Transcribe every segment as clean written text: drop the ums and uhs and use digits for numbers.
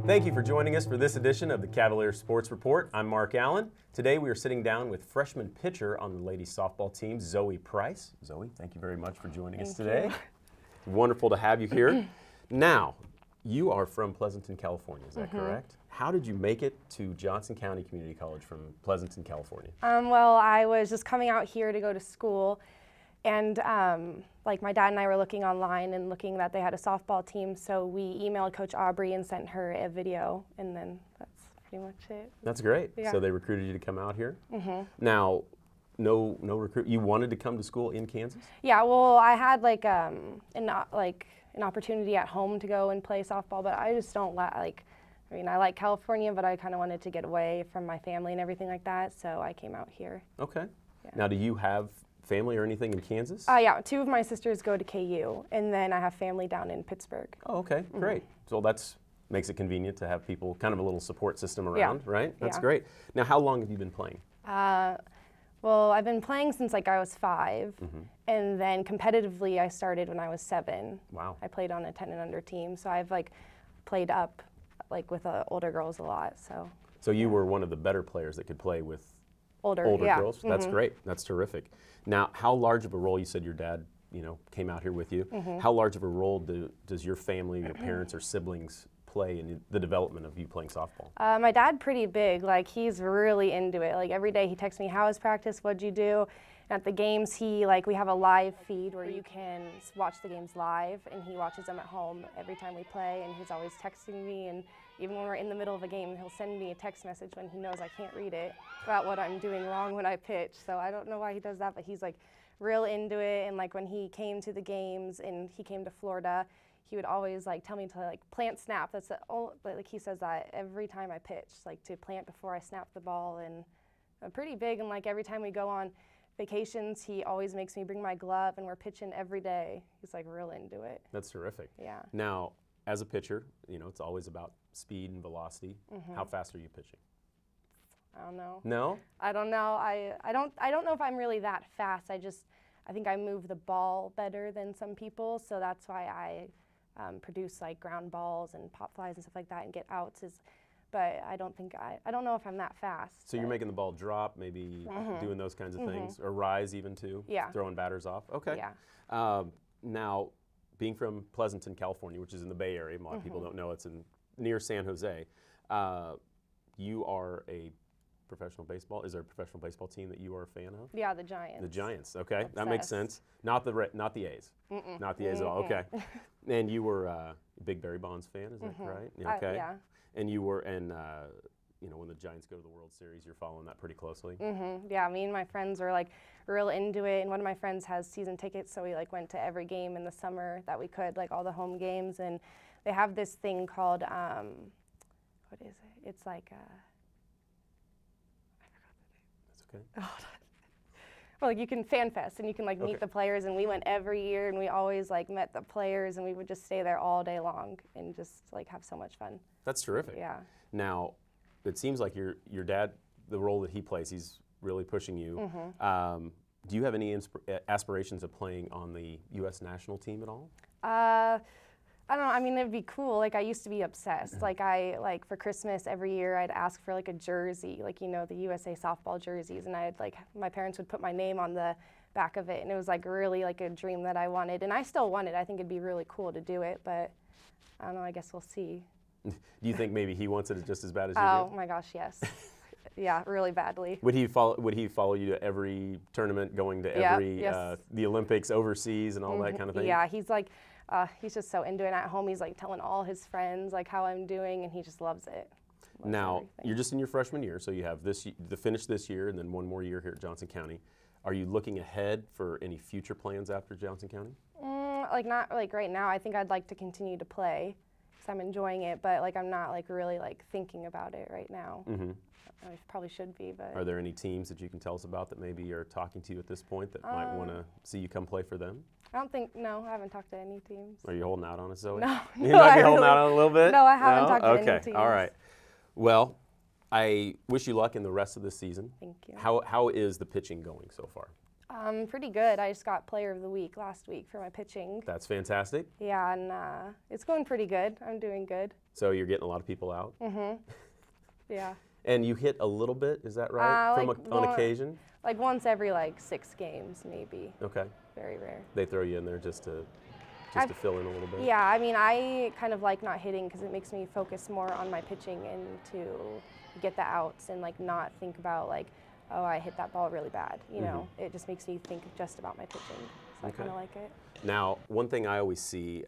Thank you for joining us for this edition of the Cavalier Sports Report. I'm Mark Allen. Today we are sitting down with freshman pitcher on the ladies softball team, Zoe Price. Zoe, thank you very much for joining us today. Wonderful to have you here. Now, you are from Pleasanton, California, is that correct? How did you make it to Johnson County Community College from Pleasanton, California? Well, I was just coming out here to go to school, and like my dad and I were looking online and looking that they had a softball team, so we emailed Coach Aubrey and sent her a video, and then that's pretty much it. That's great. Yeah. So they recruited you to come out here? Now, no recruit. You wanted to come to school in Kansas? Yeah, well, I had like an opportunity at home to go and play softball, but I just don't like. I mean, I like California, but I kind of wanted to get away from my family and everything like that, so I came out here. Okay. Yeah. Now, do you have family or anything in Kansas? Yeah, two of my sisters go to KU, and then I have family down in Pittsburgh. Oh, okay, great. So that's makes it convenient to have people, kind of a little support system around, right? That's great. Now, how long have you been playing? Well, I've been playing since like I was 5, and then competitively I started when I was 7. Wow. I played on a 10 and under team, so I've like played up like with older girls a lot. So you were one of the better players that could play with older yeah. girls. That's great. That's terrific. Now, how large of a role, you said your dad, came out here with you. How large of a role does your family, your parents or siblings play in the development of you playing softball? My dad pretty big. Like, he's really into it. Like, every day he texts me, how was practice? What'd you do? And at the games, we have a live feed where you can watch the games live, and he watches them at home every time we play, and he's always texting me, and even when we're in the middle of a game, he'll send me a text message when he knows I can't read it about what I'm doing wrong when I pitch. So I don't know why he does that, but he's like real into it. And like when he came to the games and he came to Florida, he would always like tell me to like plant snap. That's like he says that every time I pitch, like to plant before I snap the ball. And I'm pretty big, and like every time we go on vacations, he always makes me bring my glove, and we're pitching every day. He's like real into it. That's terrific. Yeah. Now, as a pitcher, it's always about speed and velocity. How fast are you pitching? I don't know. No? I don't know. I don't know if I'm really that fast. I think I move the ball better than some people, so that's why I produce like ground balls and pop flies and stuff like that and get outs. But I don't know if I'm that fast. So you're making the ball drop, maybe doing those kinds of things, or rise even too? Yeah. Throwing batters off? Okay. Yeah. Now, being from Pleasanton, California, which is in the Bay Area, a lot of people don't know it's near San Jose, you are a professional baseball. Is there a professional baseball team that you are a fan of? Yeah, the Giants. The Giants. Okay, Obsessed. that makes sense. Not the A's. Not the A's at all. Okay. And you were a big Barry Bonds fan, is that right? Okay. Yeah. And you were, when the Giants go to the World Series, you're following that pretty closely. Yeah, me and my friends were like real into it, and one of my friends has season tickets, so we like went to every game in the summer that we could, like all the home games. And they have this thing called what is it? It's like I forgot the name. That's okay. Well, like you can fan fest, and you can like meet the players, and we went every year, and we always like met the players, and we would just stay there all day long and just like have so much fun. That's terrific. Yeah. Now, it seems like your dad, the role that he plays, he's really pushing you. Do you have any aspirations of playing on the U.S. national team at all? I don't know. I mean, it'd be cool. Like, I used to be obsessed. Like, for Christmas every year, I'd ask for like a jersey, like, the USA softball jerseys, and my parents would put my name on the back of it, and it was like really like a dream that I wanted, and I still want it. I think it'd be really cool to do it, but I don't know. I guess we'll see. Do you think maybe he wants it just as bad as you Oh do? my gosh, yes. Yeah, really badly. Would he follow you to every tournament, going to every the Olympics overseas and all that kind of thing? Yeah, he's like, he's just so into it. At home, he's like telling all his friends like how I'm doing, and he just loves it. Now, everything. you're just in your freshman year, so you have the finish this year and then one more year here at Johnson County. Are you looking ahead for any future plans after Johnson County? Like not like right now. I think I'd like to continue to play because I'm enjoying it, but like I'm not like really like thinking about it right now. I probably should be, but. Are there any teams that you can tell us about that maybe are talking to you at this point that might want to see you come play for them? No, I haven't talked to any teams. Are you holding out on us, Zoe? No. You might be holding out on it a little bit? No, I haven't talked to any teams. Okay, all right. Well, I wish you luck in the rest of the season. Thank you. How is the pitching going so far? Pretty good. I just got Player of the Week last week for my pitching. That's fantastic. Yeah, and it's going pretty good. I'm doing good. So you're getting a lot of people out? Mm-hmm. Yeah. And you hit a little bit, is that right? On occasion? Like once every 6 games, maybe. Okay. Very rare. They throw you in there just to fill in a little bit? Yeah, I mean, I kind of like not hitting because it makes me focus more on my pitching and to get the outs and not think about oh, I hit that ball really bad. You know, it just makes me think just about my pitching. So I kind of like it. Now, one thing I always see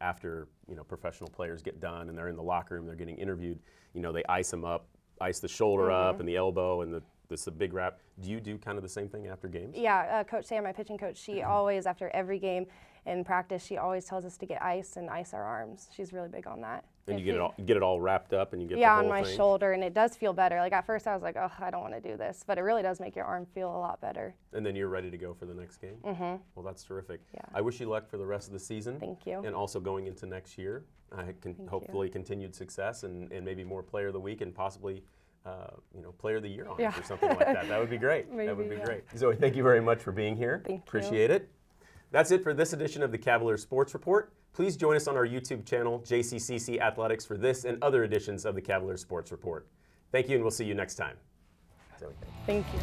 after professional players get done and they're in the locker room, they're getting interviewed. They ice them up, ice the shoulder up and the elbow and the big wrap. Do you do kind of the same thing after games? Yeah, Coach Sam, my pitching coach, she always, after every game in practice, she always tells us to get ice and ice our arms. She's really big on that. And you get it all wrapped up and you get the yeah, whole on my thing? shoulder, and it does feel better. At first I was like, oh, I don't want to do this, but it really does make your arm feel a lot better. And then you're ready to go for the next game? Mm-hmm. Well, that's terrific. Yeah. I wish you luck for the rest of the season. Thank you. And also going into next year. Hopefully continued success and maybe more Player of the Week and possibly Player of the Year honors or something like that. That would be great. Maybe, that would be great. Zoe, thank you very much for being here. Thank you. Appreciate it. That's it for this edition of the Cavalier Sports Report. Please join us on our YouTube channel, JCCC Athletics, for this and other editions of the Cavalier Sports Report. Thank you, and we'll see you next time. Zoe, thank you.